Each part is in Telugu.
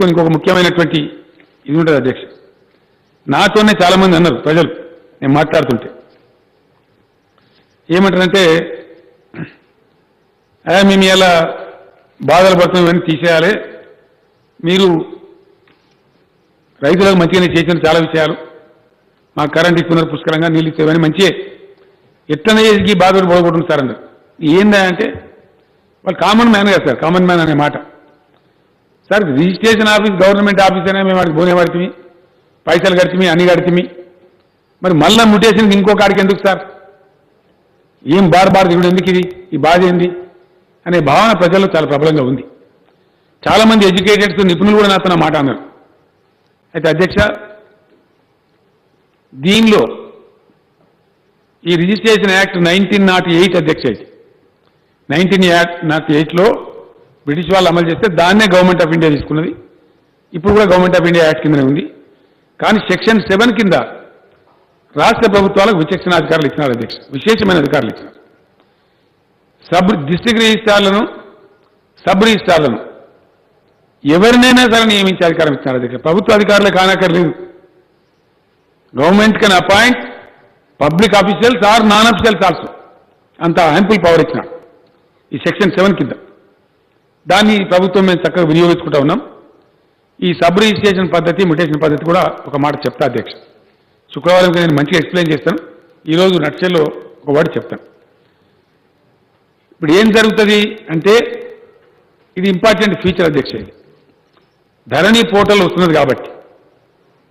ఇంకొక ముఖ్యమైనటువంటి ఇది ఉంటుంది అధ్యక్ష. నాతోనే చాలా మంది అన్నారు ప్రజలు నేను మాట్లాడుతుంటే ఏమంటారంటే మేము ఇలా బాధలు పడుతున్నాం ఇవన్నీ తీసేయాలి, మీరు రైతులకు మంచిగానే చేసిన చాలా విషయాలు, మా కరెంట్ ఇస్తున్నారు పుష్కలంగా, నీళ్ళు ఇచ్చేవని మంచిగా ఎట్లనే ఈ బాధలు పడగొట్టుంది సార్ అన్నారు. ఏందా అంటే వాళ్ళు కామన్ మ్యాన్ కదా సార్, కామన్ మ్యాన్ అనే మాట sir. Registration office government office అయినా మేము వాడికి పోనే పడుతుంది, పైసలు కడితే అన్ని కడితే, మరి మళ్ళా ముటేషన్కి ఇంకో కాడికి ఎందుకు సార్, ఏం బార్ దిగుడు ఎందుకు, ఇది ఈ బాధ ఏంది అనే భావన ప్రజల్లో చాలా ప్రబలంగా ఉంది. చాలామంది ఎడ్యుకేటెడ్స్ నిపుణులు కూడా నాతో మాట అన్నారు. అయితే అధ్యక్ష, దీనిలో ఈ రిజిస్ట్రేషన్ యాక్ట్ 1908 అధ్యక్ష, 1908లో బ్రిటిష్ వాళ్ళు అమలు చేస్తే దాన్నే గవర్నమెంట్ ఆఫ్ ఇండియా తీసుకున్నది. ఇప్పుడు కూడా గవర్నమెంట్ ఆఫ్ ఇండియా యాక్ట్ కిందనే ఉంది. కానీ సెక్షన్ 7 కింద రాష్ట్ర ప్రభుత్వాలకు విచక్షణ అధికారులు ఇచ్చినారు అధ్యక్ష, విశేషమైన అధికారులు ఇచ్చినారు. డిస్ట్రిక్ట్ రిజిస్ట్రార్లను, సబ్ రిజిస్ట్రార్లను ఎవరినైనా సరే నియమించే అధికారం ఇచ్చినారు అధ్యక్ష. ప్రభుత్వ అధికారులే కానక్కర్లేదు. Government can appoint public officials or non officials also, అంత యాంపుల్ పవర్ ఇచ్చినారు ఈ సెక్షన్ 7 కింద. దాన్ని ప్రభుత్వం మేము చక్కగా వినియోగించుకుంటా ఉన్నాం. ఈ సబ్ రిజిస్ట్రేషన్ పద్ధతి, మ్యుటేషన్ పద్ధతి కూడా ఒక మాట చెప్తా అధ్యక్ష. శుక్రవారం నేను మంచిగా ఎక్స్ప్లెయిన్ చేస్తాను, ఈరోజు నక్షల్లో ఒక వర్డ్ చెప్తాను. ఇప్పుడు ఏం జరుగుతుంది అంటే ఇది ఇంపార్టెంట్ ఫీచర్ అధ్యక్ష. ఇది ధరణి పోర్టల్ వస్తున్నది కాబట్టి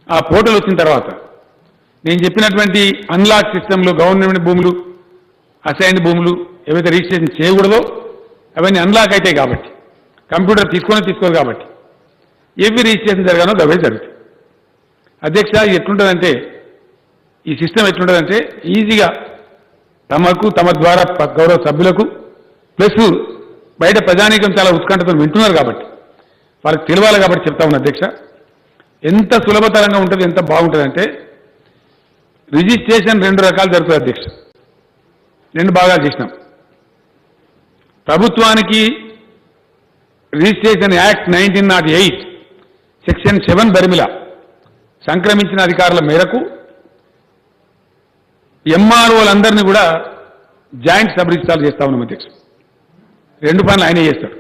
ఆ పోర్టల్ వచ్చిన తర్వాత నేను చెప్పినటువంటి అన్లాక్ సిస్టంలో గవర్నమెంట్ భూములు, అసైన్డ్ భూములు ఏవైతే రిజిస్ట్రేషన్ చేయకూడదో అవన్నీ అన్లాక్ అవుతాయి కాబట్టి, కంప్యూటర్ తీసుకోరు కాబట్టి ఏవి రిజిస్ట్రేషన్ జరగానో అవే జరుగుతాయి అధ్యక్ష. ఇది ఎట్లుంటుందంటే, ఈ సిస్టమ్ ఎట్లుంటుందంటే ఈజీగా తమకు, తమ ద్వారా గౌరవ సభ్యులకు, ప్లస్ బయట ప్రజానీకం చాలా ఉత్కంఠతో వింటున్నారు కాబట్టి వాళ్ళకి తెలియాలి కాబట్టి చెప్తా ఉన్నా అధ్యక్ష. ఎంత సులభతరంగా ఉంటుంది, ఎంత బాగుంటుందంటే రిజిస్ట్రేషన్ 2 రకాలు జరుగుతుంది అధ్యక్ష. 2 భాగాలు చేసినాం. ప్రభుత్వానికి రిజిస్ట్రేషన్ యాక్ట్ 1908 సెక్షన్ 7 బరిమిల సంక్రమించిన అధికారుల మేరకు ఎంఆర్ఓలందరినీ కూడా జాయింట్ సబ్ రిజిస్ట్రార్లు చేస్తా ఉన్నాం అధ్యక్ష. 2 పనులు ఆయనే చేస్తాడు.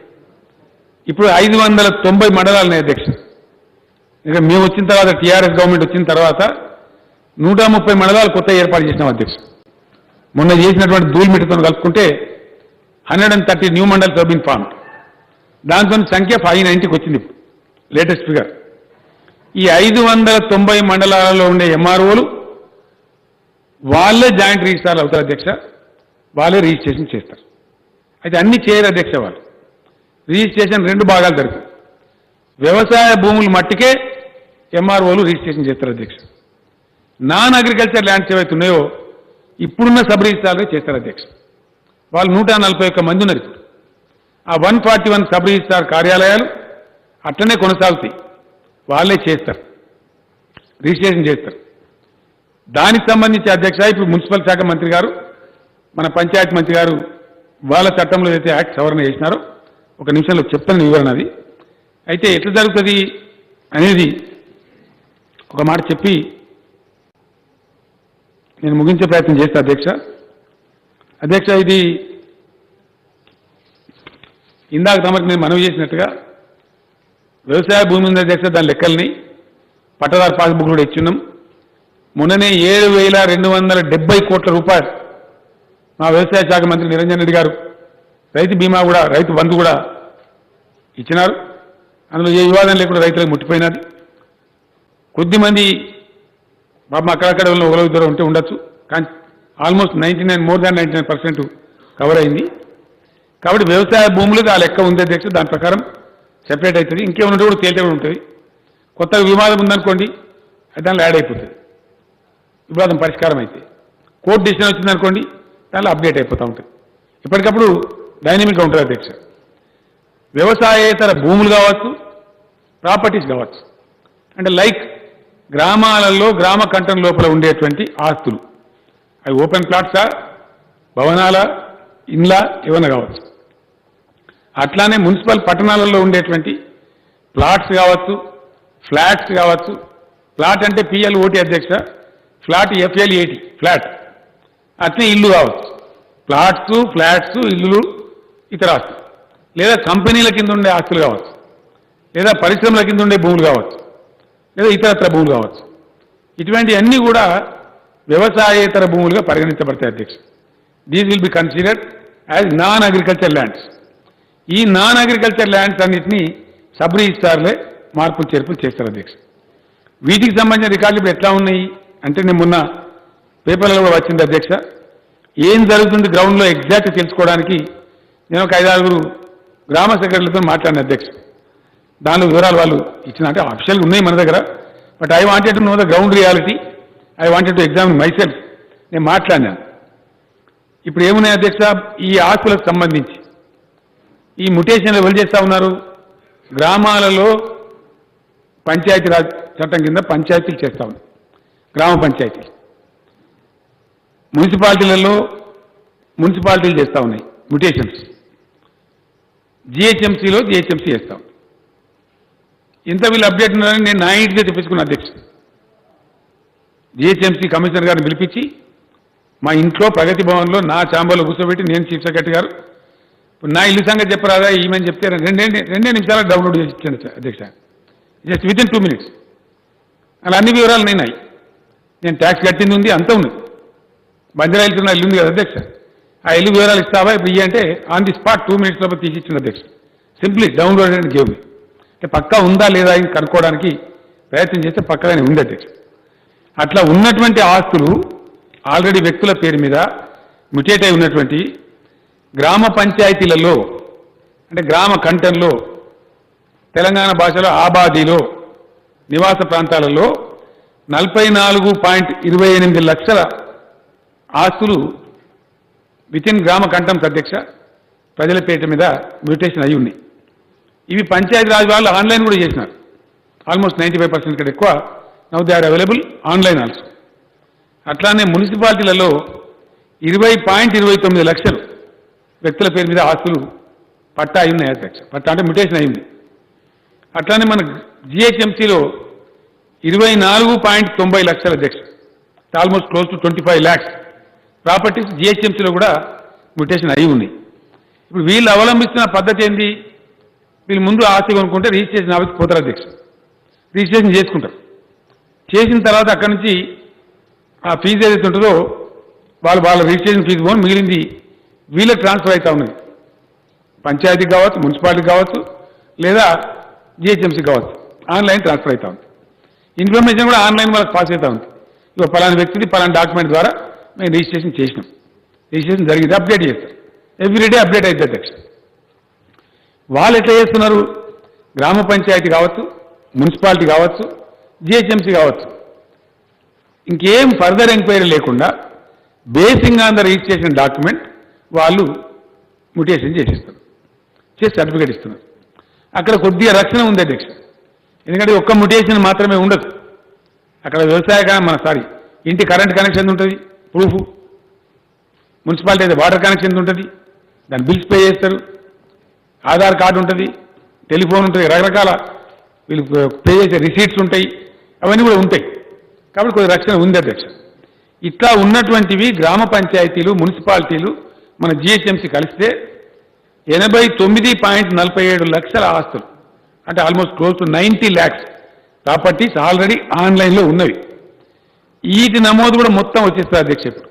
ఇప్పుడు 590 మండలాలు ఉన్నాయి అధ్యక్ష. ఇక మేము వచ్చిన తర్వాత, టీఆర్ఎస్ గవర్నమెంట్ వచ్చిన తర్వాత 130 మండలాలు కొత్త ఏర్పాటు చేసినాం అధ్యక్ష. మొన్న చేసినటువంటి ధూళిమిట్టతో కలుపుకుంటే 130 new mandals have been formed. దాంతో సంఖ్య 590కి వచ్చింది ఇప్పుడు లేటెస్ట్ ఫిగర్. ఈ 590 మండలాలలో ఉండే ఎంఆర్ఓలు వాళ్ళే జాయింట్ రిజిస్ట్రార్లు అవుతారు అధ్యక్ష, వాళ్ళే రిజిస్ట్రేషన్ చేస్తారు. అయితే అన్ని చేయరు అధ్యక్ష. వాళ్ళు రిజిస్ట్రేషన్ 2 భాగాలు జరుగుతాయి. వ్యవసాయ భూములు మట్టికే ఎంఆర్ఓలు రిజిస్ట్రేషన్ చేస్తారు అధ్యక్ష. నాన్ అగ్రికల్చర్ ల్యాండ్స్ ఏవైతే ఉన్నాయో ఇప్పుడున్న సబ్ రిజిస్ట్రార్లు చేస్తారు అధ్యక్ష. వాళ్ళు 141 మంది ఉన్నారు ఇప్పుడు. ఆ 141 సబ్ రిజిస్ట్రార్ కార్యాలయాలు అట్లనే కొనసాగుతాయి, వాళ్ళే చేస్తారు, రిజిస్ట్రేషన్ చేస్తారు. దానికి సంబంధించి అధ్యక్ష ఇప్పుడు మున్సిపల్ శాఖ మంత్రి గారు, మన పంచాయతీ మంత్రి గారు వాళ్ళ చట్టంలో అయితే యాక్ట్ సవరణ చేసినారో ఒక నిమిషంలో చెప్తాను వివరణ. అది అయితే ఎట్లా జరుగుతుంది అనేది ఒక మాట చెప్పి నేను ముగించే ప్రయత్నం చేస్తా అధ్యక్ష. అధ్యక్ష, ఇది ఇందాక తమకు నేను మనవి చేసినట్టుగా వ్యవసాయ భూమి ఉంది అధ్యక్ష. దాని లెక్కల్ని పట్టదారు పాస్బుక్ కూడా ఇచ్చున్నాం. మొన్ననే 7,270 కోట్ల రూపాయలు మా వ్యవసాయ శాఖ మంత్రి నిరంజన్ రెడ్డి గారు రైతు బీమా కూడా, రైతు బంధు కూడా ఇచ్చినారు. అందులో ఏ వివాదం లేకుండా రైతులకు ముట్టిపోయినది. కొద్దిమంది పాపం అక్కడక్కడ ఒకరు ఇద్దరు ఉంటే ఉండొచ్చు, కానీ ఆల్మోస్ట్ 99, మోర్ దాన్ 99% కవర్ అయింది. కాబట్టి వ్యవసాయ భూములకు ఆ లెక్క ఉంది అధ్యక్ష. దాని ప్రకారం సెపరేట్ అవుతుంది. ఇంకేముంటే కూడా తేలితే కూడా ఉంటుంది. కొత్తగా వివాదం ఉందనుకోండి, దానిలో యాడ్ అయిపోతుంది. వివాదం పరిష్కారం అయితే కోర్టు డిసిషన్ వచ్చిందనుకోండి, దానిలో అప్డేట్ అయిపోతూ ఉంటుంది. ఇప్పటికప్పుడు డైనమిక్గా ఉంటుంది అధ్యక్ష. వ్యవసాయేతర భూములు కావచ్చు, ప్రాపర్టీస్ కావచ్చు, అంటే లైక్ గ్రామాలలో గ్రామ కంఠం లోపల ఉండేటువంటి ఆస్తులు, అవి ఓపెన్ ప్లాట్సా, భవనాల, ఇండ్ల ఏమైనా కావచ్చు. అట్లానే మున్సిపల్ పట్టణాలలో ఉండేటువంటి ప్లాట్స్ కావచ్చు, ఫ్లాట్స్ కావచ్చు. ప్లాట్ అంటే పిఎల్ఓటి అధ్యక్ష, ఫ్లాట్ ఎఫ్ఎల్ఏటి ఫ్లాట్. అట్లే ఇల్లు కావచ్చు. ప్లాట్స్, ఫ్లాట్స్, ఇల్లులు, ఇతర ఆస్తులు, లేదా కంపెనీల కింద ఉండే ఆస్తులు కావచ్చు, లేదా పరిశ్రమల కింద ఉండే భూములు కావచ్చు, లేదా ఇతరత్ర భూములు కావచ్చు. ఇటువంటివన్నీ కూడా వ్యవసాయేతర భూములుగా పరిగణించబడతాయి అధ్యక్ష. These will be considered as non agriculture lands. ఈ నాన్ అగ్రికల్చర్ ల్యాండ్స్ అన్నింటినీ సబ్ రిజిస్ట్రార్లే మార్పులు చేర్పులు చేస్తారు అధ్యక్ష. వీటికి సంబంధించిన రికార్డులు ఇప్పుడు ఎట్లా ఉన్నాయి అంటే, నేను మొన్న పేపర్లలో కూడా వచ్చింది అధ్యక్ష. ఏం జరుగుతుంది గ్రౌండ్లో ఎగ్జాక్ట్ తెలుసుకోవడానికి నేను ఒక 5-6 గ్రామ సెక్రటరీలతో మాట్లాడిన అధ్యక్ష. దానిలో వివరాలు వాళ్ళు ఇచ్చిన, అంటే అఫిషియల్గా ఉన్నాయి మన దగ్గర. But I wanted to know the ground reality. I wanted to examine myself. నేను మాట్లాడినాను. ఇప్పుడు ఏమున్నాయి అధ్యక్ష, ఈ ఆస్తులకు సంబంధించి ఈ ముటేషన్లు ఎవరు చేస్తూ ఉన్నారు? గ్రామాలలో పంచాయతీరాజ్ చట్టం కింద పంచాయతీలు చేస్తూ ఉన్నారు. గ్రామ పంచాయతీలు, మున్సిపాలిటీలలో మున్సిపాలిటీలు చేస్తూ ఉన్నాయి ముటేషన్స్. జిహెచ్ఎంసీలో జిహెచ్ఎంసీ చేస్తాం. ఇంత వీళ్ళు అప్డేట్ ఉన్నారని నేను నా ఇంటికే తెప్పించుకున్న అధ్యక్ష. జిహెచ్ఎంసీ కమిషనర్ గారిని పిలిపించి మా ఇంట్లో ప్రగతి భవన్లో నా ఛాంబర్లో కూర్చోబెట్టి, నేను చీఫ్ సెక్రటరీ గారు, నా ఇల్లు సంగతి చెప్పరాదా ఈమెని చెప్తే రెండే నిమిషాలు డౌన్లోడ్ చేసి ఇచ్చాను అధ్యక్ష. Just with in 2 minutes. అలా అన్ని వివరాలు నేనాయి. నేను ట్యాక్స్ కట్టింది ఉంది, అంతా ఉంది. బంజారా హిల్స్ ఇల్లు ఉంది కదా అధ్యక్ష, ఆ ఇల్లు వివరాలు ఇస్తావా ఇప్పుడు ఇవి అంటే ఆన్ ది స్పాట్ 2 minutes లోపల తీసి ఇచ్చింది అధ్యక్ష. Simply download and give me. అంటే పక్కా ఉందా లేదా అని కనుక్కోవడానికి ప్రయత్నం చేస్తే పక్కగానే ఉంది అధ్యక్ష. అట్లా ఉన్నటువంటి ఆస్తులు ఆల్రెడీ వ్యక్తుల పేరు మీద మ్యుటేట్ అయి ఉన్నటువంటి గ్రామ పంచాయతీలలో, అంటే గ్రామ కంటంలో, తెలంగాణ భాషలో ఆబాదీలో, నివాస ప్రాంతాలలో 44.28 లక్షల ఆస్తులు వితిన్ గ్రామ కంటమ్స్ అధ్యక్ష ప్రజల పేట మీద మ్యూటేషన్ అయి ఉన్నాయి. ఇవి పంచాయతీరాజ్ వాళ్ళు ఆన్లైన్ కూడా చేసినారు. ఆల్మోస్ట్ 95% కంటే ఎక్కువ now they are available online also. అట్లానే మున్సిపాలిటీలలో 20.29 లక్షలు వ్యక్తుల పేరు మీద ఆస్తులు పట్టా అయి ఉన్నాయి అధ్యక్ష. పట్టా అంటే మ్యుటేషన్ అయింది. అట్లానే మన జిహెచ్ఎంసీలో 24.90 లక్షల అధ్యక్ష, almost close to 25 lakhs properties జిహెచ్ఎంసీలో కూడా మ్యుటేషన్ అయి ఉన్నాయి. ఇప్పుడు వీళ్ళు అవలంబిస్తున్న పద్ధతి ఏంది? వీళ్ళు ముందు ఆస్తి కొనుక్కుంటే రిజిస్ట్రేషన్ ఆఫీస్కి పోతారు అధ్యక్ష. రిజిస్ట్రేషన్ చేసుకుంటారు. చేసిన తర్వాత అక్కడి నుంచి ఆ ఫీజు ఏదైతే ఉంటుందో వాళ్ళ రిజిస్ట్రేషన్ ఫీజు పోని మిగిలింది వీళ్ళకి ట్రాన్స్ఫర్ అవుతూ ఉన్నది. పంచాయతీకి కావచ్చు, మున్సిపాలిటీకి కావచ్చు, లేదా జిహెచ్ఎంసీ కావచ్చు, ఆన్లైన్ ట్రాన్స్ఫర్ అవుతూ ఉంది. ఇన్ఫర్మేషన్ కూడా ఆన్లైన్ వాళ్ళకి పాస్ అవుతూ ఉంది. ఇక పలానా వ్యక్తిది పలానా డాక్యుమెంట్ ద్వారా మేము రిజిస్ట్రేషన్ చేసినాం, రిజిస్ట్రేషన్ జరిగింది, అప్డేట్ చేస్తారు. ఎవ్రీడే అప్డేట్ అవుతుంది అధ్యక్ష. వాళ్ళు ఎట్లా చేస్తున్నారు? గ్రామ పంచాయతీ కావచ్చు, మున్సిపాలిటీ కావచ్చు, జిహెచ్ఎంసీ కావచ్చు, ఇంకేం ఫర్దర్ ఎంక్వైరీ లేకుండా basing on the registration document వాళ్ళు మ్యుటేషన్ చేసేస్తారు, చేసి సర్టిఫికేట్ ఇస్తున్నారు. అక్కడ కొద్దిగా రక్షణ ఉంది అధ్యక్ష. ఎందుకంటే ఒక్క మ్యుటేషన్ మాత్రమే ఉండదు. అక్కడ వ్యవసాయ ఇంటి కరెంట్ కనెక్షన్ ఉంటుంది, ప్రూఫ్. మున్సిపాలిటీ అయితే వాటర్ కనెక్షన్ ఉంటుంది, దాని బిల్స్ పే చేస్తారు. ఆధార్ కార్డు ఉంటుంది, టెలిఫోన్ ఉంటుంది, రకరకాల వీళ్ళు పే చేసే రిసీట్స్ ఉంటాయి, అవన్నీ కూడా ఉంటాయి. కాబట్టి కొద్ది రక్షణ ఉంది అధ్యక్ష. ఇట్లా ఉన్నటువంటివి గ్రామ పంచాయతీలు, మున్సిపాలిటీలు, మన జిహెచ్ఎంసీ కలిస్తే 89.47 లక్షల ఆస్తులు, అంటే almost close to 90 lakhs properties already ఆన్లైన్లో ఉన్నవి. వీటి నమోదు కూడా మొత్తం వచ్చేస్తుంది అధ్యక్ష. ఇప్పుడు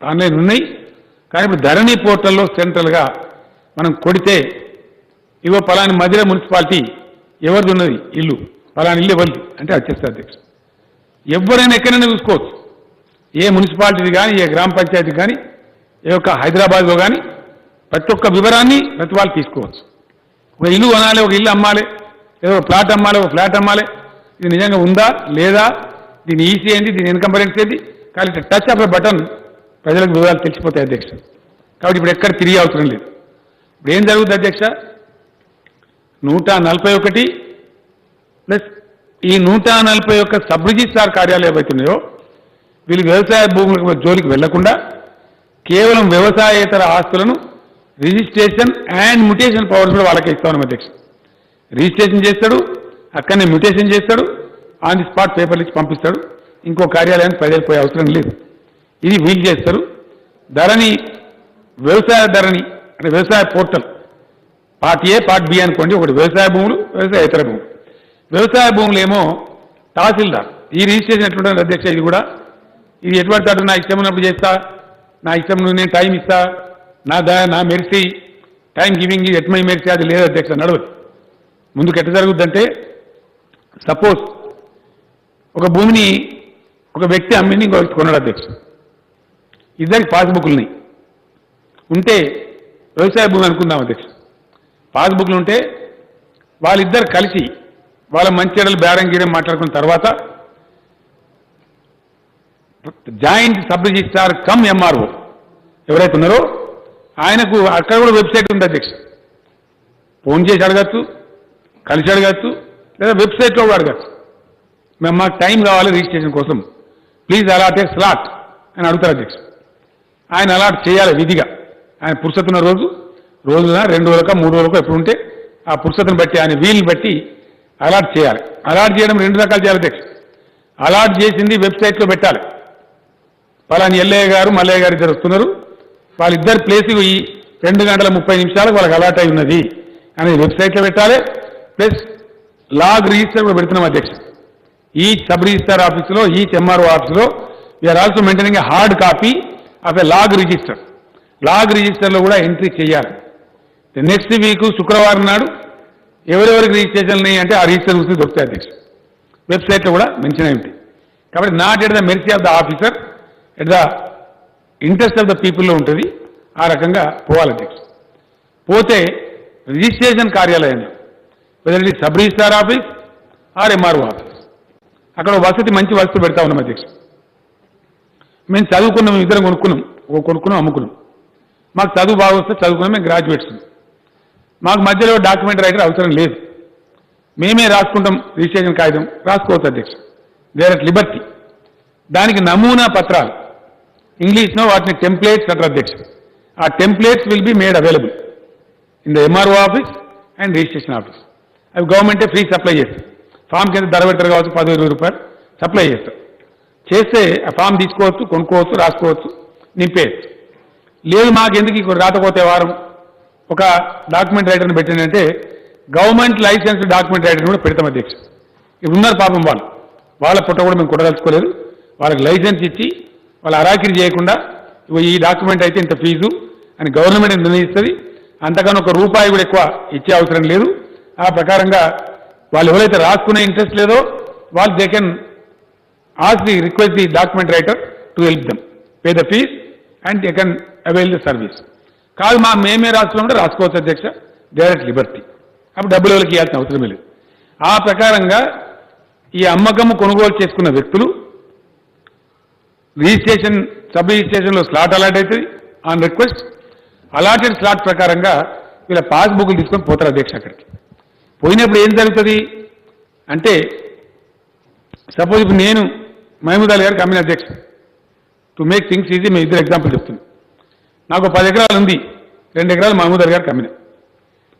ఆన్లైన్ ఉన్నాయి, కానీ ఇప్పుడు ధరణి పోర్టల్లో సెంట్రల్గా మనం కొడితే ఇవో పలాని మధిర మున్సిపాలిటీ ఎవరిది ఉన్నది ఇల్లు, పలాని ఇల్లు ఎవరిది అంటే వచ్చేస్తుంది అధ్యక్ష. ఎవరైనా ఎక్కడైనా చూసుకోవచ్చు. ఏ మున్సిపాలిటీది కానీ, ఏ గ్రామ పంచాయతీ కానీ, ఏ ఒక్క హైదరాబాద్లో కానీ ప్రతి ఒక్క వివరాన్ని ప్రతి వాళ్ళు తీసుకోవచ్చు. ఒక ఇల్లు కొనాలి, ఒక ఇల్లు అమ్మాలి, ఏదో ఒక ప్లాట్ అమ్మాలి, ఒక ఫ్లాట్ అమ్మాలి, ఇది నిజంగా ఉందా లేదా, దీని ఈసీ ఏంటి, దీని ఇన్కమ్ రేట్స్ ఏంటి, కానీ టచ్ ఆఫ్ ఎ బటన్ ప్రజలకు వివరాలు తెలిసిపోతాయి అధ్యక్ష. కాబట్టి ఇప్పుడు ఎక్కడ తిరిగి అవసరం లేదు. ఇప్పుడు ఏం జరుగుతుంది అధ్యక్ష? 141 ప్లస్ ఈ 141 సబ్ రిజిస్ట్రార్ కార్యాలయాలు ఏవైతున్నాయో వీళ్ళు వ్యవసాయ భూముల జోలికి వెళ్లకుండా కేవలం వ్యవసాయేతర ఆస్తులను రిజిస్ట్రేషన్ అండ్ మ్యుటేషన్ పవర్స్ కూడా వాళ్ళకే ఇస్తామని అధ్యక్ష. రిజిస్ట్రేషన్ చేస్తాడు, అక్కడనే మ్యూటేషన్ చేస్తాడు, ఆన్ ది స్పాట్ పేపర్లు ఇచ్చి పంపిస్తాడు, ఇంకో కార్యాలయానికి ప్రజలు పోయే అవసరం లేదు. ఇది వీలు చేస్తారు. ధరణి వ్యవసాయ ధరణి అంటే వ్యవసాయ portal part A part B అనుకోండి. ఒకటి వ్యవసాయ భూములు, వ్యవసాయ ఇతర భూములు. వ్యవసాయ భూములు ఏమో తహసీల్దార్ ఈ రిజిస్ట్రేషన్ ఎట్లుంటుంది అధ్యక్ష, ఇది కూడా ఇది ఎటువంటి అటు నా ఇష్టం ఉన్నప్పుడు చేస్తా, నా ఇష్టం నేను టైం ఇస్తా, నా మెరిసి టైం గివింగ్ ఎట్ మై మెరిసి అది లేదు అధ్యక్ష, నడవదు. ముందుకు ఎట్లా జరుగుద్దంటే సపోజ్ ఒక భూమిని ఒక వ్యక్తి అమ్మిని ఇంకో వ్యక్తి కొన్నాడు అధ్యక్ష. ఇద్దరికి పాస్బుక్లు ఉన్నాయి. ఉంటే వ్యవసాయ భూమి అనుకుందాం అధ్యక్ష. పాస్బుక్లు ఉంటే వాళ్ళిద్దరు కలిసి వాళ్ళ మంచి చెడలు బేరం గీరం మాట్లాడుకున్న తర్వాత joint sub registrar come MRO ఎవరైతే ఉన్నారో ఆయనకు అక్కడ కూడా వెబ్సైట్ ఉంది అధ్యక్ష. ఫోన్ చేసి అడగచ్చు, కలిసి అడగచ్చు, లేదా వెబ్సైట్లో కూడా అడగచ్చు. మేము మాకు టైం కావాలి రిజిస్ట్రేషన్ కోసం, ప్లీజ్ అలాట్ ఏ స్లాట్ అని అడుగుతారు అధ్యక్ష. ఆయన అలాట్ చేయాలి విధిగా. ఆయన పురుషతున్న రోజున 2 రోజులకో 3 రోజులకో ఎప్పుడు ఉంటే ఆ పురుషతను బట్టి ఆయన వీలుని బట్టి అలాట్ చేయాలి. అలాట్ చేయడం 2 రకాలు చేయాలి అధ్యక్ష. అలాట్ చేసింది వెబ్సైట్లో పెట్టాలి. పలాని ఎల్లయ్య గారు మల్లయ్య గారు ఇద్దరు వస్తున్నారు, వాళ్ళిద్దరు ప్లేస్ ఈ 2 గంటల 30 నిమిషాలకు వాళ్ళకి అలాట్ అయి ఉన్నది అనేది వెబ్సైట్లో పెట్టాలి. ప్లస్ లాగ్ రిజిస్టర్ కూడా పెడుతున్నాం అధ్యక్ష. ఈచ్ సబ్ రిజిస్టర్ ఆఫీసులో, ఈచ్ ఎంఆర్ఓ ఆఫీసులో we're also maintaining a hard copy of a log register. Log రిజిస్టర్లో కూడా ఎంట్రీ చేయాలి. నెక్స్ట్ వీక్ శుక్రవారం నాడు ఎవరెవరికి రిజిస్ట్రేషన్ ఉన్నాయి అంటే ఆ రిజిస్టర్ చూసి దొరుకుతాయి అధ్యక్ష. వెబ్సైట్లో కూడా మెన్షన్ అయి ఉంటాయి. కాబట్టి not at the mercy of the officer, at the interest of the పీపుల్లో ఉంటుంది. ఆ రకంగా పోవాలి అధ్యక్ష. పోతే రిజిస్ట్రేషన్ కార్యాలయంలో whether it sub registrar office or MRO office అక్కడ వసతి మంచి వసతి పెడతా ఉన్నాం అధ్యక్ష. మేము చదువుకున్నాం, ఇద్దరం కొనుక్కున్నాం అమ్ముకున్నాం. మాకు చదువు బాగా వస్తే చదువుకున్నాం, మేము గ్రాడ్యుయేట్స్. మాకు మధ్యలో డాక్యుమెంట్ రైటర్ అవసరం లేదు, మేమే రాసుకుంటాం. రిజిస్ట్రేషన్ కాగితం రాసుకోవచ్చు అధ్యక్ష, దేర్ అట్ లిబర్టీ. దానికి నమూనా పత్రాలు ఇంగ్లీష్లో వాటిని టెంప్లేట్స్ అంటారు అధ్యక్ష. ఆ templates will be made available in the MRO office and registration office. అవి గవర్నమెంటే ఫ్రీ సప్లై చేస్తారు. ఫామ్ కింద ధర పెడతారు కావచ్చు, 10-20 రూపాయలు సప్లై చేస్తారు. చేస్తే ఆ ఫామ్ తీసుకోవచ్చు, కొనుక్కోవచ్చు, రాసుకోవచ్చు, నింపేయచ్చు. లేదు మాకు ఎందుకు ఇక్కడ రాకపోతే వారం ఒక డాక్యుమెంట్ రైటర్ని పెట్టినంటే గవర్నమెంట్ లైసెన్స్ డాక్యుమెంట్ రైటర్ని కూడా పెడతాం అధ్యక్ష. ఇప్పుడు ఉన్నారు పాపం వాళ్ళ పుట్ట కూడా మేము కొట్టదలుచుకోలేదు. వాళ్ళకి లైసెన్స్ ఇచ్చి వాళ్ళ అరాకిరి చేయకుండా ఈ డాక్యుమెంట్ అయితే ఇంత ఫీజు అని గవర్నమెంట్ నిర్ణయిస్తుంది. అంతకన్నా ₹1 కూడా ఎక్కువ ఇచ్చే అవసరం లేదు. ఆ ప్రకారంగా వాళ్ళు ఎవరైతే రాసుకునే ఇంట్రెస్ట్ లేదో వాళ్ళు they can ask the request the document writer to help them pay the fees and they can avail the service. కాదు మేమే రాసుకున్నామంటే రాసుకోవచ్చు అధ్యక్ష, డైరెక్ట్ లిబర్టీ. అప్పుడు డబ్బులు వాళ్ళకి ఇవ్వాల్సిన అవసరమే లేదు. ఆ ప్రకారంగా ఈ అమ్మకము కొనుగోలు చేసుకున్న వ్యక్తులు రిజిస్ట్రేషన్ సబ్ రిజిస్ట్రేషన్లో స్లాట్ అలాట్ అవుతుంది ఆన్ రిక్వెస్ట్. అలాటెడ్ స్లాట్ ప్రకారంగా వీళ్ళ పాస్బుక్లు తీసుకొని పోతారు అధ్యక్ష. అక్కడికి పోయినప్పుడు ఏం జరుగుతుంది అంటే సపోజ్ ఇప్పుడు నేను మహమూద్ అలీ గారికి అమ్మిన అధ్యక్ష. టు మేక్ థింగ్స్ ఈజీ మేము ఇద్దరు ఎగ్జాంపుల్ చెప్తున్నాం. నాకు 10 ఎకరాలు ఉంది, 2 ఎకరాలు మహమూద్ అలీ గారికి అమ్మిన.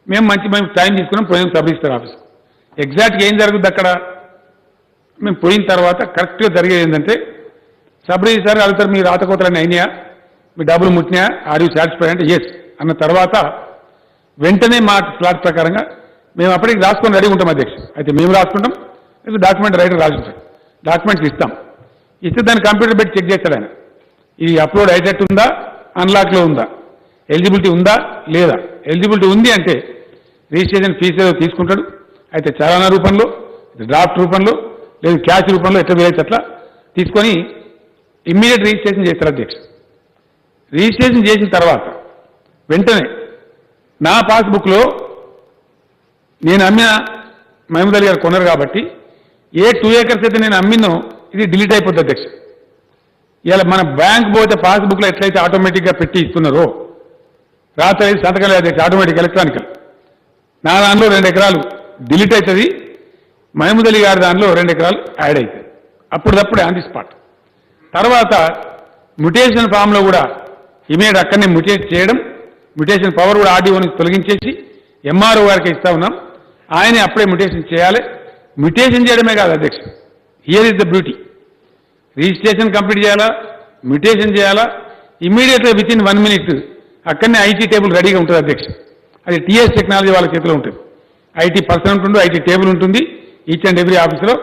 మేము టైం తీసుకున్నాం, పోయిన సబ్ రిజిస్టర్ ఆఫీస్. ఎగ్జాక్ట్గా ఏం జరుగుద్ది అక్కడ, మేము పోయిన తర్వాత కరెక్ట్గా జరిగేది ఏంటంటే సబ్ రిజిస్టర్ అడుగుతారు, మీ రాతకోతలన్నీ అయినాయా, మీ డబ్బులు ముట్టినాయా, ఆర్ యూ సాటిస్ఫై అంటే ఎస్ అన్న తర్వాత వెంటనే మా స్లాట్ ప్రకారంగా మేము అప్పటికి రాసుకొని రెడీ ఉంటాం అధ్యక్ష. అయితే మేము రాసుకుంటాం, డాక్యుమెంట్ రైటర్ రాసుకుంటాం, డాక్యుమెంట్స్ ఇస్తాం. ఇస్తే దాన్ని కంప్యూటర్ పెట్టి చెక్ చేస్తాడు ఆయన. ఇది అప్లోడ్ అయ్యేటట్టు ఉందా, అన్లాక్లో ఉందా, ఎలిజిబిలిటీ ఉందా లేదా. ఎలిజిబిలిటీ ఉంది అంటే రిజిస్ట్రేషన్ ఫీజు ఏదో తీసుకుంటాడు. అయితే చాలానా రూపంలో, డ్రాఫ్ట్ రూపంలో, లేదు క్యాష్ రూపంలో, ఎట్లా వీలైతే అట్లా తీసుకొని ఇమ్మీడియట్ రిజిస్ట్రేషన్ చేస్తారు అధ్యక్ష. రిజిస్ట్రేషన్ చేసిన తర్వాత వెంటనే నా పాస్బుక్లో నేను అమ్మిన మహమూద్ అలీ గారు కొన్నారు కాబట్టి ఏ 2 acres అయితే నేను అమ్మినో ఇది డిలీట్ అయిపోతుంది అధ్యక్ష. ఇలా మన బ్యాంక్ పోతే పాస్బుక్లో ఎట్లయితే ఆటోమేటిక్గా పెట్టి ఇస్తున్నారో రాత్రి సంతకాలు అధ్యక్ష, ఆటోమేటిక్ ఎలక్ట్రానికల్. నా దానిలో 2 ఎకరాలు డిలీట్ అవుతుంది, మహమూద్ అలీ గారి దానిలో 2 ఎకరాలు యాడ్ అవుతుంది. అప్పుడప్పుడే ఆన్ ది స్పాట్. తర్వాత మ్యుటేషన్ ఫామ్లో కూడా ఇమీడియట్ అక్కడనే మ్యుటేట్ చేయడం, మ్యుటేషన్ పవర్ కూడా ఆర్డీఓ నుంచి తొలగించేసి ఎంఆర్ఓ గారికి ఇస్తా ఉన్నాం. ఆయనే అప్పుడే మ్యుటేషన్ చేయాలి. మ్యుటేషన్ చేయడమే కాదు అధ్యక్ష, here is the beauty. Registration complete చేయాలా, మ్యుటేషన్ చేయాలా, ఇమ్మీడియట్గా విత్ ఇన్ 1 minute అక్కడనే ఐటీ టేబుల్ రెడీగా ఉంటుంది అధ్యక్ష. అది టీఎస్ టెక్నాలజీ వాళ్ళ చేతిలో ఉంటుంది. ఐటీ పర్సన్ ఉంటుంది, ఐటీ టేబుల్ ఉంటుంది ఈచ్ అండ్ ఎవ్రీ ఆఫీస్లో.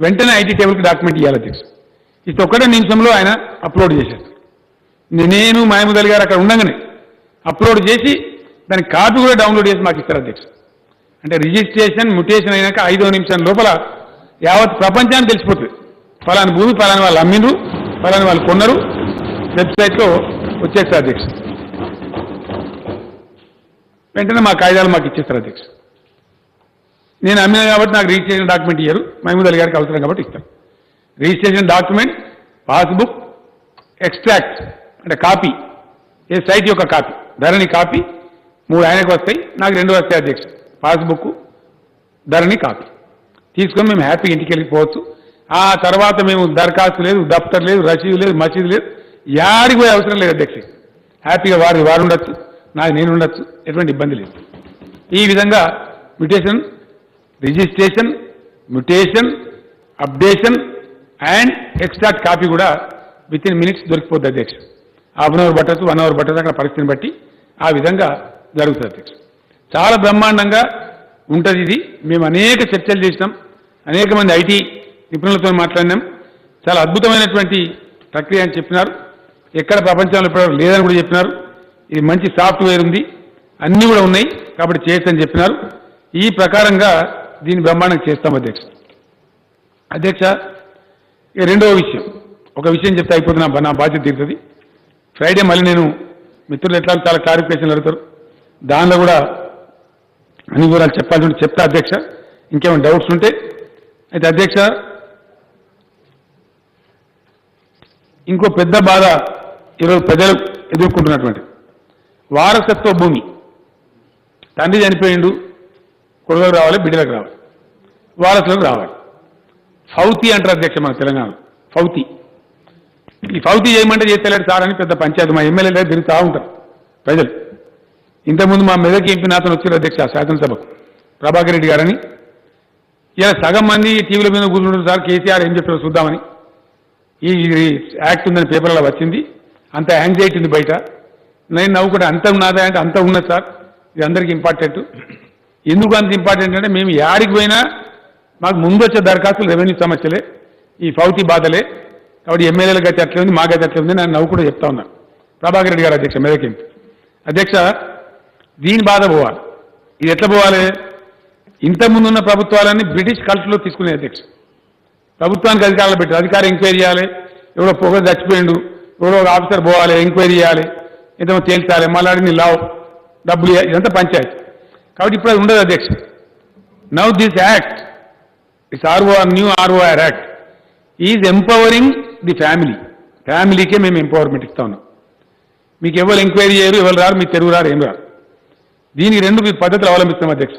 వెంటనే ఐటీ టేబుల్కి డాక్యుమెంట్ ఇవ్వాలి అధ్యక్ష. ఇది ఒక్కటే నిమిషంలో ఆయన అప్లోడ్ చేసేస్తారు. నేను మహమూద్ అలీ గారు అక్కడ ఉండగానే అప్లోడ్ చేసి దాని కాపీ కూడా డౌన్లోడ్ చేసి మాకు ఇస్తారు అధ్యక్ష. అంటే రిజిస్ట్రేషన్ మ్యుటేషన్ అయినాక 5వ నిమిషం లోపల యావత్ ప్రపంచానికి తెలిసిపోతుంది. ఫలాని భూమి ఫలాని వాళ్ళు అమ్మిండ్రు, ఫలాని వాళ్ళు కొన్నారు, వెబ్సైట్లో వచ్చేస్తారు అధ్యక్ష. వెంటనే మా కాగితాలు మాకు ఇచ్చేస్తారు అధ్యక్ష. నేను అమ్మినా కాబట్టి నాకు రిజిస్ట్రేషన్ డాక్యుమెంట్ ఇయ్యరు, మహమూద్ అలీ గారికి అవసరం కాబట్టి ఇస్తాను. రిజిస్ట్రేషన్ డాక్యుమెంట్, పాస్బుక్, ఎక్స్ట్రాక్ట్ అంటే కాపీ, ఏ సైట్ యొక్క కాపీ, ధరణి కాపీ 3 ఆయనకు వస్తాయి, నాకు 2 వస్తాయి అధ్యక్ష. పాస్బుక్, ధరణి కాపీ తీసుకొని మేము హ్యాపీగా ఇంటికి వెళ్ళిపోవచ్చు. ఆ తర్వాత మేము దరఖాస్తు లేదు, దఫ్తర్ లేదు, రసీదు లేదు, మసీదు లేదు, యాడికి పోయే అవసరం లేదు అధ్యక్ష. హ్యాపీగా వారు ఉండొచ్చు, నాకు నేను ఉండొచ్చు, ఎటువంటి ఇబ్బంది లేదు. ఈ విధంగా mutation, registration, mutation, updation and extract copy కూడా విత్ ఇన్ మినిట్స్ దొరికిపోద్ది అధ్యక్ష. ½ అవర్ పట్టచ్చు, 1 hour పట్టచ్చు, అక్కడ పరిస్థితిని బట్టి ఆ విధంగా జరుగుతుంది అధ్యక్ష. చాలా బ్రహ్మాండంగా ఉంటుంది ఇది. మేము అనేక చర్చలు చేసినాం, అనేక మంది ఐటీ నిపుణులతో మాట్లాడినాం. చాలా అద్భుతమైనటువంటి ప్రక్రియ అని చెప్పినారు. ఎక్కడ ప్రపంచంలో ఇప్పుడు లేదని కూడా చెప్పినారు. ఇది మంచి సాఫ్ట్వేర్ ఉంది, అన్నీ కూడా ఉన్నాయి కాబట్టి చేయొచ్చని చెప్పినారు. ఈ ప్రకారంగా దీన్ని బ్రహ్మాండంగా చేస్తాం అధ్యక్ష. అధ్యక్ష, ఇక 2వ విషయం, ఒక విషయం చెప్తే అయిపోతుంది, నా బాధ్యత తీరుతుంది. ఫ్రైడే మళ్ళీ నేను మిత్రులు ఎట్లా చాలా క్లారిఫికేషన్లు అడుగుతారు, దానిలో కూడా అన్ని వివరాలు చెప్పాల్సి ఉంటే చెప్తా అధ్యక్ష. ఇంకేమైనా డౌట్స్ ఉంటే అయితే అధ్యక్ష, ఇంకో పెద్ద బాధ ఈరోజు ప్రజలు ఎదుర్కొంటున్నటువంటి వారసత్వ భూమి. తండ్రి చనిపోయిండు, కొడుకులకు రావాలి, బిడ్డలకు రావాలి, వారసులకు రావాలి. ఫౌతి అంటారు అధ్యక్ష మన తెలంగాణ. ఫౌతి, ఈ ఫౌతి చేయమంటే చేస్తలేడు సార్ అని పెద్ద పంచాయతీ మా ఎమ్మెల్యేలు తిరుగుతూ ఉంటారు ప్రజలు. ఇంతకుముందు మా మెదక్ ఎంపీ నాతో వచ్చారు అధ్యక్ష శాసనసభకు, ప్రభాకర్ రెడ్డి గారని. ఇలా సగం మంది టీవీల మీద కూర్చుంటారు సార్, కేసీఆర్ ఏం చెప్పారో చూద్దామని. ఈ యాక్ట్ ఉందని పేపర్లో వచ్చింది, అంత యాంగ్జైటీ ఉంది బయట. నేను నవ్వుకుంటే అంత ఉన్నదా అంటే అంత ఉన్నది సార్, ఇది అందరికీ ఇంపార్టెంట్. ఎందుకు అంత ఇంపార్టెంట్ అంటే మేము యాడికి పోయినా మాకు ముందు వచ్చే దరఖాస్తులు రెవెన్యూ సమస్యలే, ఈ ఫౌతి బాధలే. కాబట్టి ఎమ్మెల్యేల గతి అట్లే ఉంది, మా గతి అట్లే ఉంది, నేను నవ్వు కూడా చెప్తా ఉన్నాను. ప్రభాకర్ రెడ్డి గారు అధ్యక్ష మెదక్ ఎంపీ. అధ్యక్ష, దీని బాధ పోవాలి. ఇది ఎట్లా పోవాలి? ఇంతకుముందున్న ప్రభుత్వాలన్నీ బ్రిటిష్ కల్చర్లో తీసుకునే అధ్యక్ష. ప్రభుత్వానికి అధికారాలు పెట్టారు, అధికారం ఎంక్వైరీ చేయాలి, ఎవరో పొగ చచ్చిపోయిండు, ఎవరో ఒక ఆఫీసర్ పోవాలి, ఎంక్వైరీ చేయాలి, ఏదో తేల్చాలి, మళ్ళీ నీ లావ్ డబ్బులు ఇదంతా పంచాయతీ. కాబట్టి ఇప్పుడు అది ఉండదు అధ్యక్ష. Now this act, this new ROR act is empowering the family. ఫ్యామిలీకే మేము ఎంపవర్మెంట్ ఇస్తా ఉన్నాం. మీకు ఎవరు ఎంక్వైరీ చేయరు, ఎవరు రారు, మీ తెలుగు రారు, ఏం రారు. దీనికి 2 పద్ధతులు అవలంబిస్తాం అధ్యక్ష.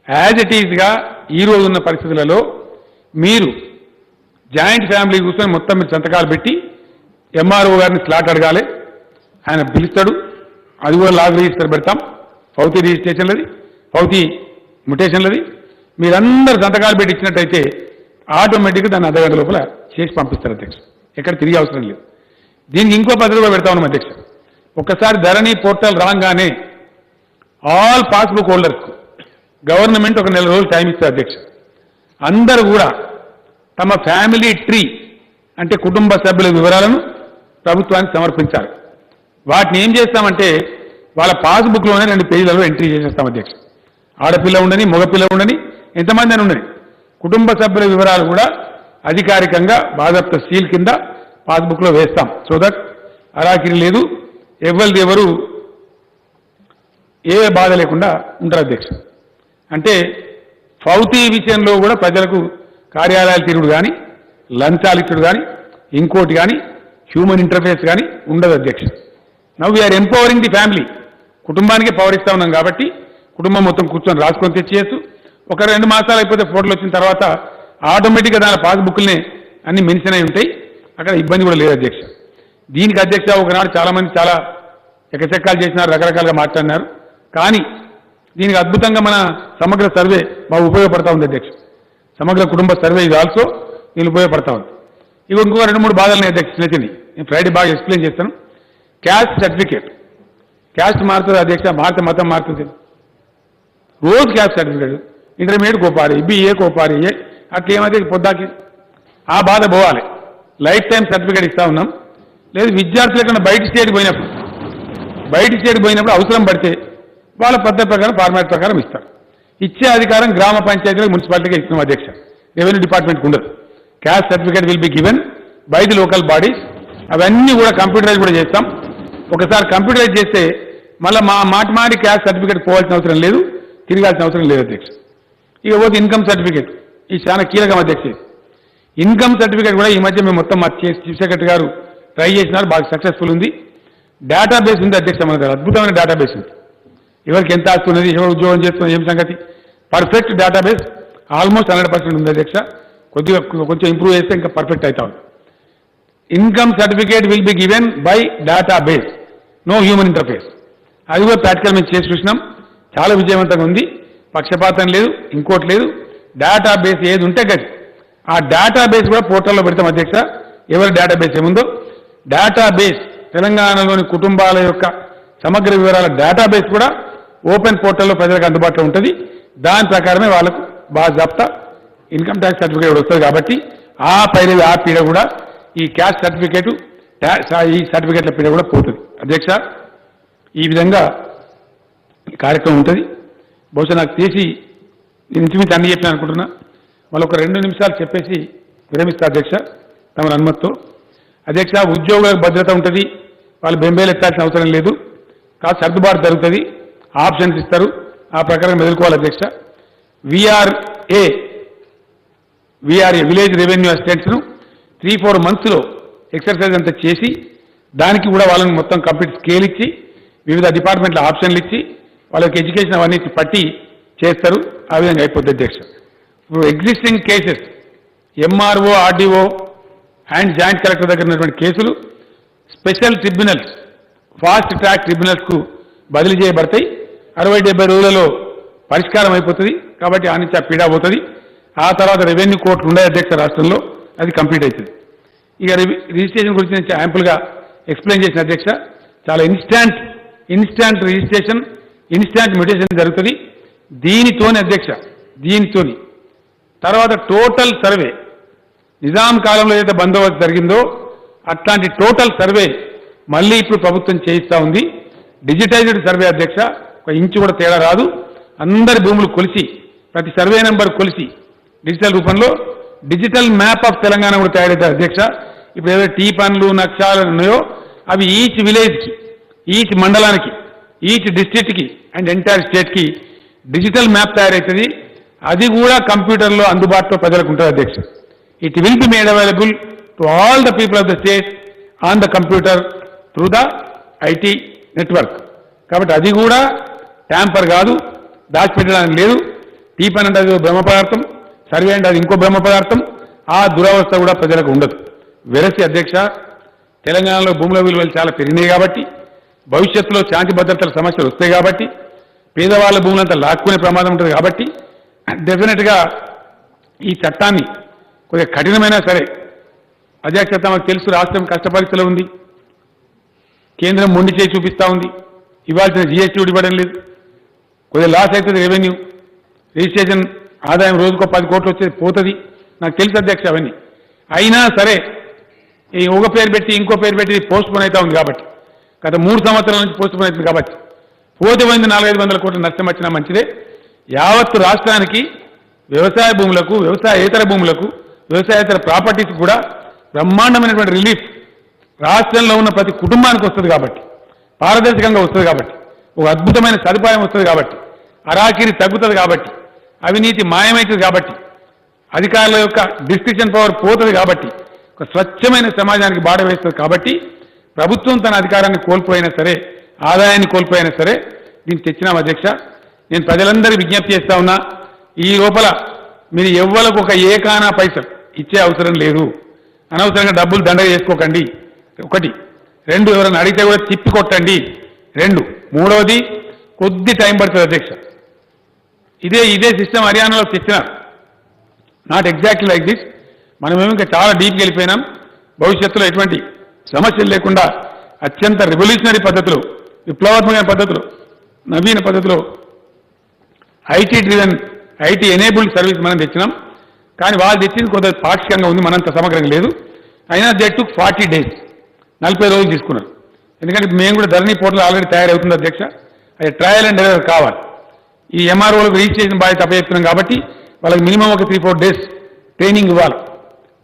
యాజ్ ఇట్ ఈజ్గా ఈ రోజు ఉన్న పరిస్థితులలో మీరు జాయింట్ ఫ్యామిలీ కూర్చొని మొత్తం మీరు సంతకాలు పెట్టి MRO గారిని స్లాట్ అడగాలి, ఆయన పిలుస్తాడు. అది కూడా లాగ్ రిజిస్టర్ పెడతాం, ఫౌతి రిజిస్ట్రేషన్లది, ఫౌతి మ్యుటేషన్లది. మీరందరూ సంతకాలు పెట్టి ఇచ్చినట్టయితే ఆటోమేటిక్గా దాన్ని అర్ధ గంట లోపల చేసి పంపిస్తారు అధ్యక్ష. ఎక్కడ తిరిగి అవసరం లేదు. దీనికి ఇంకో పద్ధతి కూడా పెడతా ఉన్నాం అధ్యక్ష. ఒక్కసారి ధరణి పోర్టల్ రాగానే ఆల్ పాస్బుక్ హోల్డర్స్ గవర్నమెంట్ ఒక 4 రోజులు టైం ఇస్తారు అధ్యక్ష. అందరూ కూడా తమ ఫ్యామిలీ ట్రీ అంటే కుటుంబ సభ్యుల వివరాలను ప్రభుత్వానికి సమర్పించాలి. వాటిని ఏం చేస్తామంటే వాళ్ళ పాస్బుక్లోనే 2 పేజీలలో ఎంట్రీ చేసేస్తాం అధ్యక్ష. ఆడపిల్ల ఉండని, మగపిల్ల ఉండని, ఎంతమంది అని ఉండని, కుటుంబ సభ్యుల వివరాలు కూడా అధికారికంగా బాధ్యత సీల్ కింద పాస్బుక్లో వేస్తాం. సో దట్ అరాకిరి లేదు, ఎవరు ఏ బాధ లేకుండా ఉంటారు అధ్యక్ష. అంటే ఫౌతి విషయంలో కూడా ప్రజలకు కార్యాలయాలు తిరుగుడు కానీ, లంచాలు ఇచ్చుడు కానీ, ఇంకోటి కానీ, హ్యూమన్ ఇంటర్ఫేస్ కానీ ఉండదు అధ్యక్ష. Now we're empowering the family. కుటుంబానికి పవర్ ఇస్తా ఉన్నాం కాబట్టి కుటుంబం మొత్తం కూర్చొని రాసుకొని తెచ్చేయచ్చు. ఒక 2 మాసాలు అయిపోతే ఫోటోలు వచ్చిన తర్వాత ఆటోమేటిక్గా దాని పాస్బుక్లనే అన్ని మెన్షన్ అయి ఉంటాయి, అక్కడ ఇబ్బంది కూడా లేదు అధ్యక్ష. దీనికి అధ్యక్ష ఒకనాడు చాలామంది చాలా ఎకచెక్కాలు చేసినారు, రకరకాలుగా మాట్లాడినారు. కానీ దీనికి అద్భుతంగా మన సమగ్ర సర్వే బాగా ఉపయోగపడతా ఉంది అధ్యక్ష. సమగ్ర కుటుంబ సర్వే ఇది ఆల్సో నేను ఉపయోగపడతా ఉంది. ఇవి ఇంకో 2-3 బాధలు అధ్యక్ష చిన్న నేను ఫ్రైడే బాగా ఎక్స్ప్లెయిన్ చేస్తాను. క్యాస్ట్ సర్టిఫికేట్, క్యాస్ట్ మారుతుంది అధ్యక్ష, మారితే మతం మారుతుంది. రోజు క్యాస్ట్ సర్టిఫికేట్, ఇంటర్మీడియట్ కోపాలి, BA కోపాలి, అట్లా ఏమైతే పొద్దాకి ఆ బాధ పోవాలి. లైఫ్ టైం సర్టిఫికేట్ ఇస్తా ఉన్నాం. లేదు విద్యార్థులు ఎక్కడ బయట స్టేట్ పోయినప్పుడు అవసరం పడితే వాళ్ళ పద్ధతి ప్రకారం ఫార్మాట్ ప్రకారం ఇస్తారు. ఇచ్చే అధికారం గ్రామ పంచాయతీలకు మున్సిపాలిటీగా ఇస్తున్నాం అధ్యక్ష, రెవెన్యూ డిపార్ట్మెంట్కి ఉండదు. Caste certificate will be given by the local bodies. అవన్నీ కూడా కంప్యూటరైజ్ కూడా చేస్తాం. ఒకసారి కంప్యూటరైజ్ చేస్తే మళ్ళీ మాటి క్యాస్ట్ సర్టిఫికేట్ పోవాల్సిన అవసరం లేదు, తిరగాల్సిన అవసరం లేదు అధ్యక్ష. ఇక పోతే ఇన్కమ్ సర్టిఫికేట్, ఇది చాలా కీలకం అధ్యక్ష. ఇన్కమ్ సర్టిఫికేట్ కూడా ఈ మధ్య మేము మొత్తం మా చీఫ్ సెక్రటరీ గారు ట్రై చేసినారు, బాగా సక్సెస్ఫుల్ ఉంది. డేటాబేస్ ఉంది అధ్యక్ష, మన దగ్గర అద్భుతమైన డేటాబేస్ ఉంది. ఎవరికి ఎంత ఆస్తున్నది, ఎవరు ఉద్యోగం చేస్తున్నది, ఏం సంగతి, పర్ఫెక్ట్ డేటాబేస్ ఆల్మోస్ట్ 100% ఉంది అధ్యక్ష. కొంచెం ఇంప్రూవ్ చేస్తే ఇంకా పర్ఫెక్ట్ అవుతా ఉంది. Income certificate will be given by database, no human interface. అది కూడా ప్రాక్టికల్ మేము చేసి చూసినాం, చాలా విజయవంతంగా ఉంది. పక్షపాతం లేదు, ఇంకోటి లేదు. డేటాబేస్ ఏది ఉంటే గది ఆ డేటాబేస్ కూడా పోర్టల్లో పెడతాం అధ్యక్ష. ఎవరి డేటాబేస్ ఏముందో డేటాబేస్, తెలంగాణలోని కుటుంబాల యొక్క సమగ్ర వివరాల డేటాబేస్ కూడా ఓపెన్ పోర్టల్లో ప్రజలకు అందుబాటులో ఉంటుంది. దాని ప్రకారమే వాళ్ళకు బాగా జాబితా ఇన్కమ్ ట్యాక్స్ సర్టిఫికేట్ వస్తుంది. కాబట్టి ఆ పైన ఆ పీడ కూడా ఈ క్యాస్ట్ సర్టిఫికేట్ ఈ సర్టిఫికేట్ల పీడ కూడా పోతుంది అధ్యక్ష. ఈ విధంగా కార్యక్రమం ఉంటుంది. బహుశా నాకు చేసి నేను ఇంచుమించు అన్ని చెప్పిన అనుకుంటున్నా. వాళ్ళు ఒక 2 నిమిషాలు చెప్పేసి విరమిస్తా అధ్యక్ష తమ అనుమతితో. అధ్యక్ష, ఉద్యోగులకు భద్రత ఉంటుంది, వాళ్ళు బెంబేలు ఎత్తాల్సిన అవసరం లేదు. కాదు సర్దుబాటు జరుగుతుంది, ఆప్షన్స్ ఇస్తారు, ఆ ప్రకారం ఎదుర్కోవాలి అధ్యక్ష. విఆర్ఏ విలేజ్ రెవెన్యూ అసిస్టెంట్స్ను 3-4 మంత్స్లో ఎక్సర్సైజ్ అంతా చేసి దానికి కూడా వాళ్ళని మొత్తం కంప్లీట్ స్కేల్ ఇచ్చి వివిధ డిపార్ట్మెంట్ల ఆప్షన్లు ఇచ్చి వాళ్ళకి ఎడ్యుకేషన్ అవన్నీ పట్టి చేస్తారు. ఆ విధంగా అయిపోద్ది అధ్యక్ష. ఇప్పుడు existing cases MRO, RDO and joint collector దగ్గర ఉన్నటువంటి కేసులు స్పెషల్ ట్రిబ్యునల్స్, ఫాస్ట్ ట్రాక్ ట్రిబ్యునల్స్కు బదిలీ చేయబడతాయి. 60-70 రోజులలో పరిష్కారం అయిపోతుంది. కాబట్టి ఆ నుంచి ఆ పీడా పోతుంది. ఆ తర్వాత రెవెన్యూ కోర్టులు ఉండే అధ్యక్ష రాష్ట్రంలో, అది కంప్లీట్ అవుతుంది. ఇక రిజిస్ట్రేషన్ గురించి నేను యాంపుల్గా ఎక్స్ప్లెయిన్ చేసిన అధ్యక్ష. చాలా ఇన్స్టాంట్ రిజిస్ట్రేషన్, ఇన్స్టాంట్ మ్యూటేషన్ జరుగుతుంది. దీనితోని అధ్యక్ష, దీనితోని తర్వాత టోటల్ సర్వే, నిజాం కాలంలో ఏదైతే బందోబస్తు జరిగిందో అట్లాంటి టోటల్ సర్వే మళ్ళీ ఇప్పుడు ప్రభుత్వం చేయిస్తూ ఉంది. డిజిటైజ్డ్ సర్వే అధ్యక్ష, ఒక ఇంచు కూడా తేడా రాదు. అందరి భూములు కొలిసి, ప్రతి సర్వే నెంబర్ కొలిసి డిజిటల్ రూపంలో డిజిటల్ మ్యాప్ ఆఫ్ తెలంగాణ కూడా తయారవుతాయి అధ్యక్ష. ఇప్పుడు ఏదైతే టీ పనులు, నక్షాలు ఉన్నాయో అవి ఈచ్ విలేజ్కి, ఈచ్ మండలానికి, ఈచ్ డిస్ట్రిక్ట్కి అండ్ ఎంటైర్ స్టేట్కి డిజిటల్ మ్యాప్ తయారవుతుంది. అది కూడా కంప్యూటర్లో అందుబాటులో ప్రజలకు ఉంటుంది అధ్యక్ష. It will be made available to all the people of the state on the computer through the IT network. కాబట్టి అది కూడా ట్యాంపర్ కాదు, దాచిపెట్టడానికి లేదు. టీ పని అంటే అది బ్రహ్మ పదార్థం, సర్వే అంటే అది ఇంకో బ్రహ్మ పదార్థం. ఆ దురవస్థ కూడా ప్రజలకు ఉండదు. వెరసి అధ్యక్ష, తెలంగాణలో భూముల విలువలు చాలా పెరిగినాయి కాబట్టి, భవిష్యత్తులో శాంతి భద్రతల సమస్యలు వస్తాయి కాబట్టి, పేదవాళ్ళ భూములంతా లాక్కునే ప్రమాదం ఉంటుంది కాబట్టి డెఫినెట్గా ఈ చట్టాన్ని కొద్దిగా కఠినమైనా సరే అధ్యక్ష, తమకు తెలుసు రాష్ట్రం కష్టపరిస్థితిలో ఉంది, కేంద్రం మొండి చేయి చూపిస్తూ ఉంది, ఇవ్వాల్సిన జీఎస్టీ ఇవ్వడం లేదు, కొద్దిగా లాస్ అవుతుంది రెవెన్యూ, రిజిస్ట్రేషన్ ఆదాయం రోజుకో 10 కోట్లు వచ్చేది పోతుంది. నాకు తెలుసు అధ్యక్ష అవన్నీ. అయినా సరే ఈ ఒక పేరు పెట్టి ఇంకో పేరు పెట్టి పోస్ట్ పోన్ అవుతా ఉంది కాబట్టి, గత 3 సంవత్సరాల నుంచి పోస్ట్ పోన్ అవుతుంది కాబట్టి పోతే పోయింది 400-500 కోట్ల నష్టం వచ్చినా మంచిదే. యావత్తు రాష్ట్రానికి వ్యవసాయ భూములకు, వ్యవసాయేతర భూములకు, వ్యవసాయేతర ప్రాపర్టీస్ కూడా బ్రహ్మాండమైనటువంటి రిలీఫ్ రాష్ట్రంలో ఉన్న ప్రతి కుటుంబానికి వస్తుంది కాబట్టి, పారదర్శకంగా వస్తుంది కాబట్టి, ఒక అద్భుతమైన సదుపాయం వస్తుంది కాబట్టి, అరాకిరి తగ్గుతుంది కాబట్టి, అవినీతి మాయమవుతుంది కాబట్టి, అధికారుల యొక్క డిస్క్రిప్షన్ పవర్ పోతుంది కాబట్టి, ఒక స్వచ్ఛమైన సమాజానికి బాట వేస్తుంది కాబట్టి, ప్రభుత్వం తన అధికారాన్ని కోల్పోయినా సరే, ఆదాయాన్ని కోల్పోయినా సరే దీన్ని తెచ్చినాం అధ్యక్ష. నేను ప్రజలందరూ విజ్ఞప్తి చేస్తా ఉన్నా, ఈ లోపల మీరు ఎవ్వలకు ఒక ఏకానా పైసలు ఇచ్చే అవసరం లేదు. అనవసరంగా డబ్బులు దండగ చేసుకోకండి. 1. 2, ఎవరైనా అడిగితే కూడా తిప్పి కొట్టండి. 2, 3వది కొద్ది టైం పడుతుంది అధ్యక్ష. ఇదే సిస్టమ్ హర్యానాలో తెచ్చినారు. Not exactly like this. మనమేమో ఇంకా చాలా డీప్కి వెళ్ళిపోయినాం. భవిష్యత్తులో ఎటువంటి సమస్యలు లేకుండా అత్యంత రెవల్యూషనరీ పద్ధతులు, విప్లవాత్మకమైన పద్ధతులు, నవీన పద్ధతిలో IT driven, IT enabled service మనం తెచ్చినాం. కానీ వాళ్ళు తెచ్చింది కొంత పాక్షికంగా ఉంది, మనంత సమగ్రంగా లేదు. అయినా దే టుక్ 40 days, 40 రోజులు తీసుకున్నారు. ఎందుకంటే మేము కూడా ధరణి పోర్టల్ ఆల్రెడీ తయారవుతుంది అధ్యక్ష. అది ట్రయల్ అండ్ ఎర్రర్ కావాలి. ఈ ఎంఆర్ఓలకు రిజిస్ట్రేషన్ బాధ్యత అప్పచెప్తున్నాం కాబట్టి వాళ్ళకి మినిమం ఒక 3-4 days ట్రైనింగ్ ఇవ్వాలి.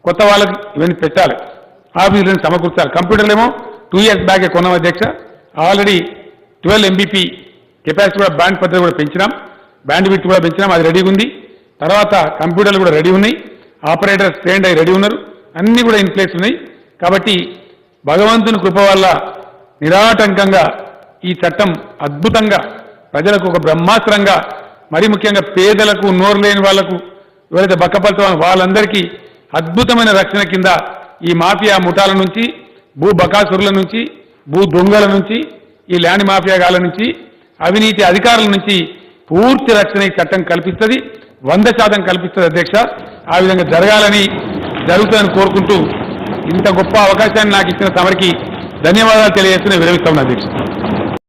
కొత్త వాళ్ళకి ఇవన్నీ పెట్టాలి, ఆఫీసులను సమకూర్చాలి. కంప్యూటర్లు ఏమో 2 years బ్యాకే కొన్నాం అధ్యక్ష. ఆల్రెడీ 12 MBP కెపాసిటీ కూడా బ్యాండ్ పద్ధతి కూడా పెంచినాం, బ్యాండ్ విడ్త్ కూడా పెంచినాం, అది రెడీగా ఉంది. తర్వాత కంప్యూటర్లు కూడా రెడీ ఉన్నాయి, ఆపరేటర్స్ ట్రైన్డ్ అయి రెడీ ఉన్నారు, అన్నీ కూడా ఇన్ ప్లేస్ ఉన్నాయి. కాబట్టి భగవంతుని కృప వల్ల నిరాటంకంగా ఈ చట్టం అద్భుతంగా ప్రజలకు ఒక బ్రహ్మాస్త్రంగా, మరి ముఖ్యంగా పేదలకు, నోరు లేని వాళ్లకు, ఎవరైతే బక్కపలుతామో వాళ్ళందరికీ అద్భుతమైన రక్షణ కింద ఈ మాఫియా ముఠాల నుంచి, భూ బకాసురుల నుంచి, భూ దొంగల నుంచి, ఈ ల్యాండ్ మాఫియాగాల నుంచి, అవినీతి అధికారుల నుంచి పూర్తి రక్షణ ఈ చట్టం కల్పిస్తుంది, 100% కల్పిస్తుంది అధ్యక్ష. ఆ విధంగా జరగాలని, జరుగుతుందని కోరుకుంటూ ఇంత గొప్ప అవకాశాన్ని నాకు ఇచ్చిన తమరికి ధన్యవాదాలు తెలియజేస్తూ విరమిస్తాను అధ్యక్ష.